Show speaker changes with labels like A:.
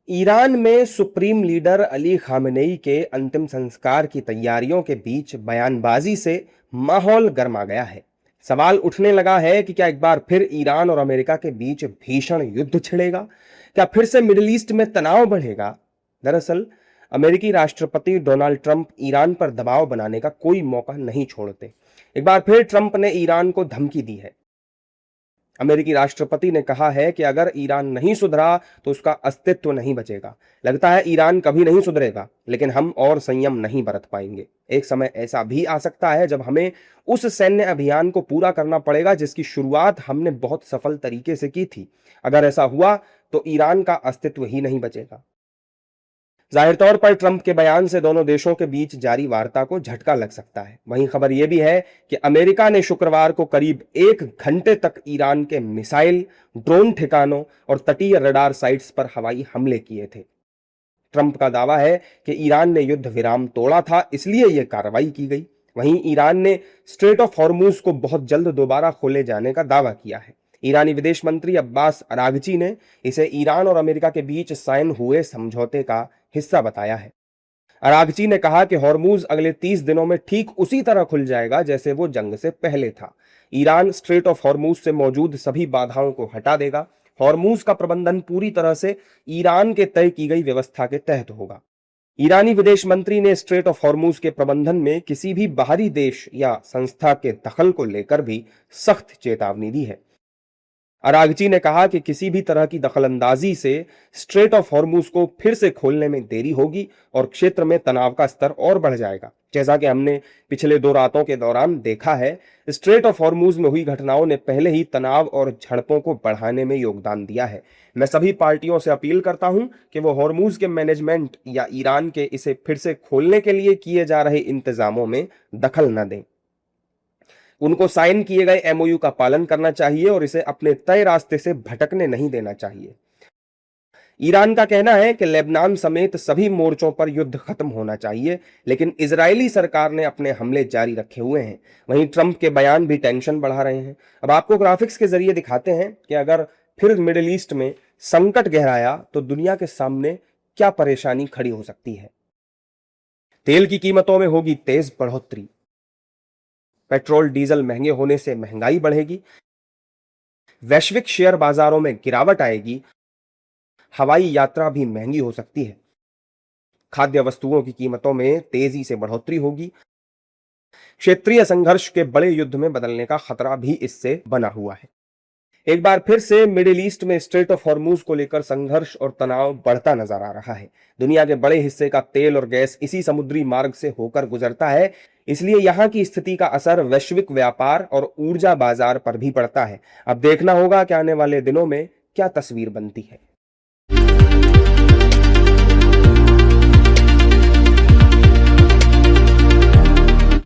A: Iran में supreme leader Ali Khamenei के अंतिम संस्कार की तैयारियों के बीच बयानबाजी से माहौल गर्मा गया है। सवाल उठने लगा है कि क्या एक बार फिर ईरान और अमेरिका के बीच भीषण युद्ध छिड़ेगा? क्या फिर से मिडिल ईस्ट में तनाव बढ़ेगा? दरअसल अमेरिकी राष्ट्रपति डोनाल्ड ट्रंप ईरान पर दबाव बनाने का कोई मौका नहीं छोड़ते। एक बार फिर ट्रंप ने ईरान को धमकी दी है। अमेरिकी राष्ट्रपति ने कहा है कि अगर ईरान नहीं सुधरा तो उसका अस्तित्व नहीं बचेगा। लगता है ईरान कभी नहीं सुधरेगा, लेकिन हम और संयम नहीं बरत पाएंगे। एक समय ऐसा भी आ सकता है जब हमें उस सैन्य अभियान को पूरा करना पड़ेगा जिसकी शुरुआत हमने बहुत सफल तरीके से की थी। अगर ऐसा हुआ तो ईरान का अस्तित्व ही नहीं बचेगा। जाहिर तौर पर ट्रंप के बयान से दोनों देशों के बीच जारी वार्ता को झटका लग सकता है। वहीं खबर यह भी है कि अमेरिका ने शुक्रवार को करीब 1 घंटे तक ईरान के मिसाइल, ड्रोन ठिकानों और तटीय रडार साइट्स पर हवाई हमले किए थे। ट्रंप का दावा है कि ईरान ने युद्ध विराम तोड़ा था, इसलिए यह कार्रवाई की गई। वहीं ईरान ने स्ट्रेट ऑफ हॉर्मुज को बहुत जल्द दोबारा खोले जाने का दावा किया है। ईरानी विदेश मंत्री अब्बास अरागची ने इसे ईरान और अमेरिका के बीच साइन हुए समझौते का हिस्सा बताया है। अरागची ने कहा कि हॉर्मुज अगले 30 दिनों में ठीक उसी तरह खुल जाएगा जैसे वो जंग से पहले था। ईरान स्ट्रेट ऑफ हॉर्मुज से मौजूद सभी बाधाओं को हटा देगा। हॉर्मुज का प्रबंधन पूरी तरह से ईरान के तय की गई व्यवस्था के तहत होगा। ईरानी विदेश मंत्री ने स्ट्रेट ऑफ हॉर्मुज के प्रबंधन में किसी भी बाहरी देश या संस्था के दखल को लेकर भी सख्त चेतावनी दी है। अरागची ने कहा कि किसी भी तरह की दखलंदाजी से स्ट्रेट ऑफ हॉर्मुज को फिर से खोलने में देरी होगी और क्षेत्र में तनाव का स्तर और बढ़ जाएगा। जैसा कि हमने पिछले 2 रातों के दौरान देखा है, स्ट्रेट ऑफ हॉर्मुज में हुई घटनाओं ने पहले ही तनाव और झड़पों को बढ़ाने में योगदान दिया है। मैं सभी पार्टियों से अपील करता हूं कि वो हॉर्मुज के मैनेजमेंट या ईरान के इसे फिर से खोलने के लिए किए जा रहे इंतजामों में दखल न दें। उनको साइन किए गए एमओयू का पालन करना चाहिए और इसे अपने तय रास्ते से भटकने नहीं देना चाहिए। ईरान का कहना है कि लेबनान समेत सभी मोर्चों पर युद्ध खत्म होना चाहिए, लेकिन इजरायली सरकार ने अपने हमले जारी रखे हुए हैं। वहीं ट्रंप के बयान भी टेंशन बढ़ा रहे हैं। अब आपको ग्राफिक्स के जरिए दिखाते हैं कि अगर फिर मिडिल ईस्ट में संकट गहराया तो दुनिया के सामने क्या परेशानी खड़ी हो सकती है। तेल की कीमतों में होगी तेज बढ़ोतरी। पेट्रोल डीजल महंगे होने से महंगाई बढ़ेगी। वैश्विक शेयर बाजारों में गिरावट आएगी। हवाई यात्रा भी महंगी हो सकती है। खाद्य वस्तुओं की कीमतों में तेजी से बढ़ोतरी होगी। क्षेत्रीय संघर्ष के बड़े युद्ध में बदलने का खतरा भी इससे बना हुआ है। एक बार फिर से मिडिल ईस्ट में स्ट्रेट ऑफ हॉर्मुज को लेकर संघर्ष और तनाव बढ़ता नजर आ रहा है। दुनिया के बड़े हिस्से का तेल और गैस इसी समुद्री मार्ग से होकर गुजरता है, इसलिए यहां की स्थिति का असर वैश्विक व्यापार और ऊर्जा बाजार पर भी पड़ता है। अब देखना होगा कि आने वाले दिनों में क्या तस्वीर बनती है।